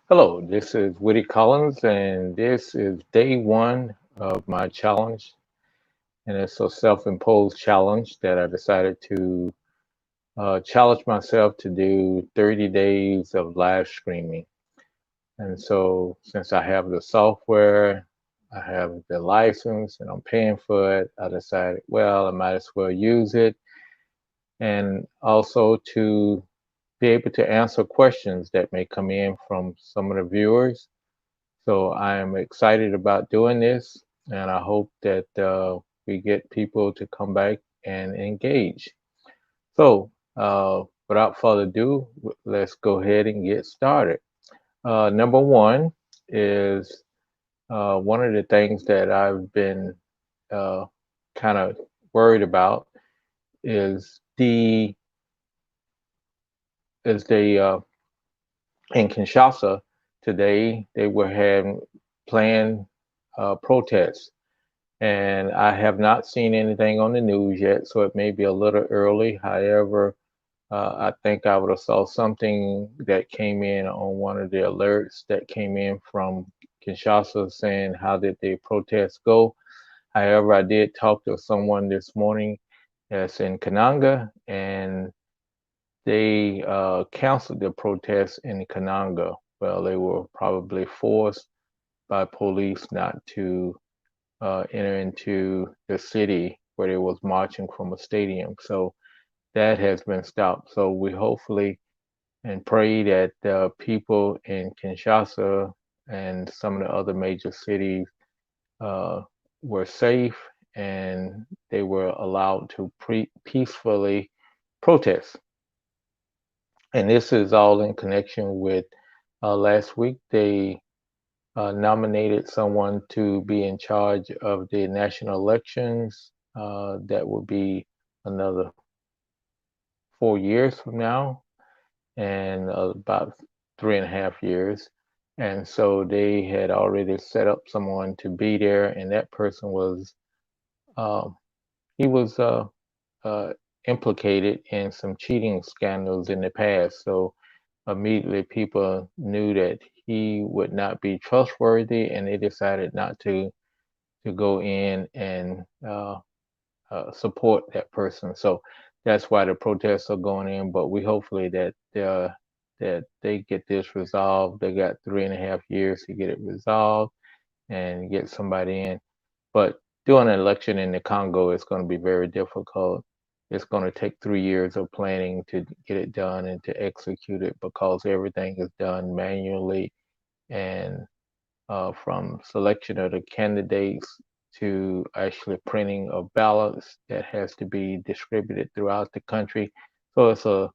Hello, this is Woody Collins, and this is day one of my challenge. And it's a self imposed challenge that I decided to challenge myself to do 30 days of live streaming. And so, since I have the software, I have the license, and I'm paying for it, I decided, well, I might as well use it. And also to be able to answer questions that may come in from some of the viewers. So I am excited about doing this, and I hope that we get people to come back and engage. So without further ado, let's go ahead and get started. Number one is one of the things that I've been uh, kind of worried about is the in Kinshasa today they were having planned protests. And I have not seen anything on the news yet, so it may be a little early. However, I think I would have saw something that came in on one of the alerts that came in from Kinshasa saying how did the protests go. However, I did talk to someone this morning that's in Kananga, and they canceled the protests in Kananga. Well, they were probably forced by police not to enter into the city where they was marching from a stadium. So that has been stopped. So we hopefully and pray that people in Kinshasa and some of the other major cities uh, were safe and they were allowed to peacefully protest. And this is all in connection with last week they nominated someone to be in charge of the national elections. That will be another 4 years from now, and about 3.5 years. And so they had already set up someone to be there, and that person was uh, he was uh, implicated in some cheating scandals in the past. So immediately people knew that he would not be trustworthy, and they decided not to go in and support that person. So that's why the protests are going in. But we hopefully that they get this resolved. They got 3.5 years to get it resolved and get somebody in. But doing an election in the Congo is going to be very difficult. It's going to take 3 years of planning to get it done and to execute it because everything is done manually and from selection of the candidates to actually printing of ballots that has to be distributed throughout the country. So it's a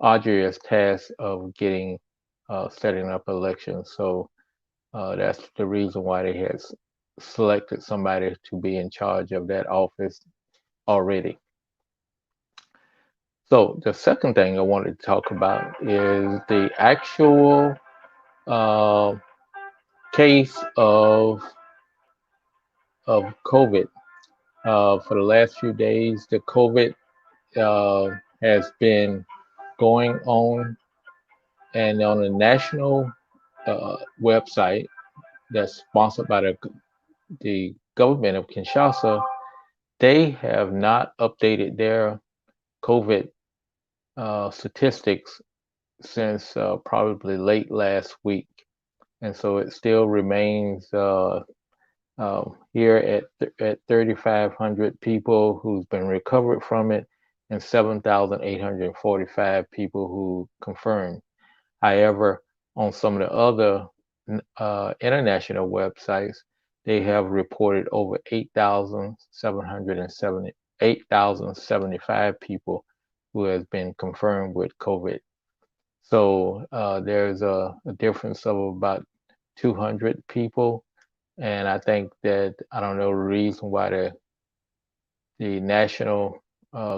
arduous task of getting setting up elections. So that's the reason why they had selected somebody to be in charge of that office already. So the second thing I wanted to talk about is the actual uh, case of COVID. For the last few days, the COVID has been going on, and on a national website that's sponsored by the government of Kinshasa, they have not updated their COVID statistics since probably late last week. And so it still remains here at 3,500 people who's been recovered from it, and 7,845 people who confirmed. However, on some of the other international websites, they have reported over 8,075 people who has been confirmed with COVID. So there's a difference of about 200 people, and I think that I don't know the reason why the national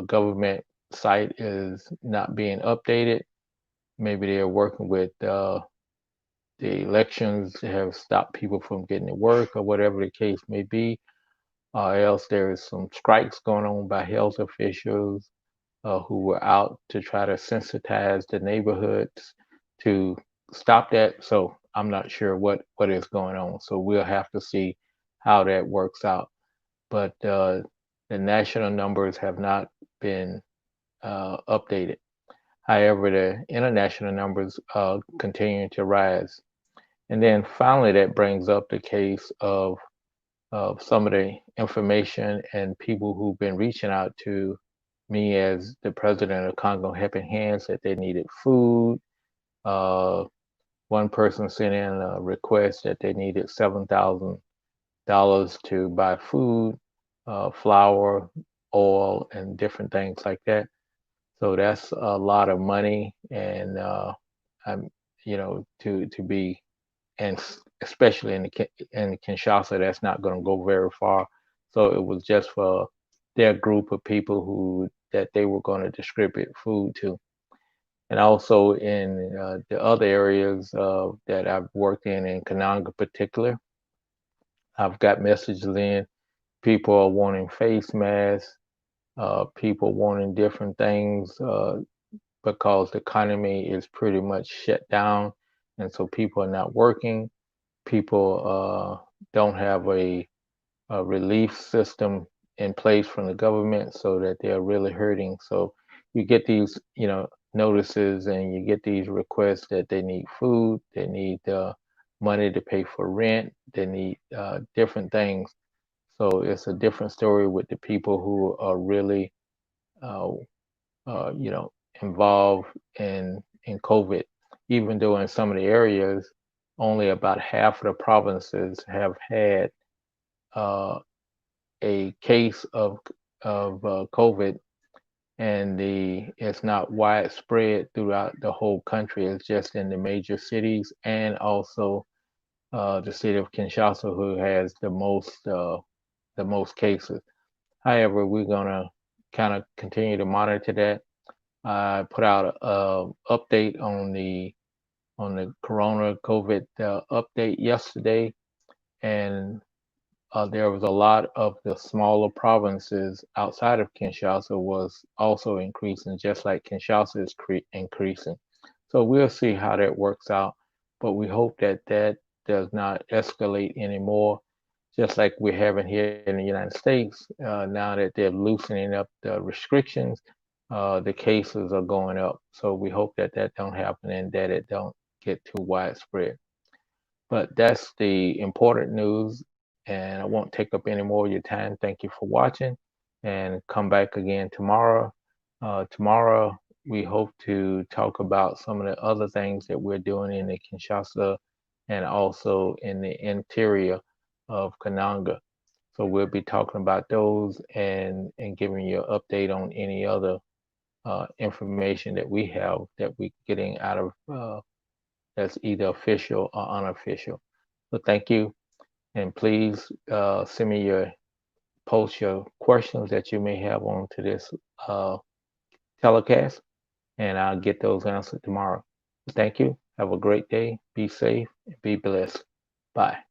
government site is not being updated. Maybe they're working with the elections have stopped people from getting to work or whatever the case may be. Else there is some strikes going on by health officials who were out to try to sensitize the neighborhoods to stop that. So I'm not sure what is going on. So we'll have to see how that works out. But the national numbers have not been updated. However, the international numbers continue to rise. And then finally, that brings up the case of some of the information and people who've been reaching out to me as the president of Congo Helping Hands that they needed food. Uh, One person sent in a request that they needed $7,000 to buy food, flour, oil, and different things like that. So that's a lot of money, and I'm, to be, and especially in Kinshasa, that's not going to go very far. So it was just for their group of people who that they were going to distribute food to. And also in the other areas that I've worked in Kananga particular, I've got messages in. People are wanting face masks. People wanting different things because the economy is pretty much shut down, and so people are not working. People don't have a relief system in place from the government, so that they're really hurting. So you get these, notices, and you get these requests that they need food, they need money to pay for rent, they need different things. So it's a different story with the people who are really, uh, you know, involved in COVID. Even though in some of the areas, only about half of the provinces have had uh, a case of COVID, and it's not widespread throughout the whole country. It's just in the major cities, and also the city of Kinshasa, who has the most cases. However, we're gonna kind of continue to monitor that. I put out a update on the Corona COVID update yesterday, and there was a lot of the smaller provinces outside of Kinshasa was also increasing, just like Kinshasa is increasing. So we'll see how that works out, but we hope that that does not escalate anymore. Just like we're having here in the United States, now that they're loosening up the restrictions, the cases are going up. So we hope that that don't happen and that it don't get too widespread. But that's the important news, and I won't take up any more of your time. Thank you for watching, and come back again tomorrow. Tomorrow, we hope to talk about some of the other things that we're doing in the Kinshasa and also in the interior of Kananga. So we'll be talking about those and giving you an update on any other information that we have that we're getting out of that's either official or unofficial. So thank you, and please send me post your questions that you may have on to this telecast, and I'll get those answered tomorrow. Thank you. Have a great day. Be safe and be blessed. Bye.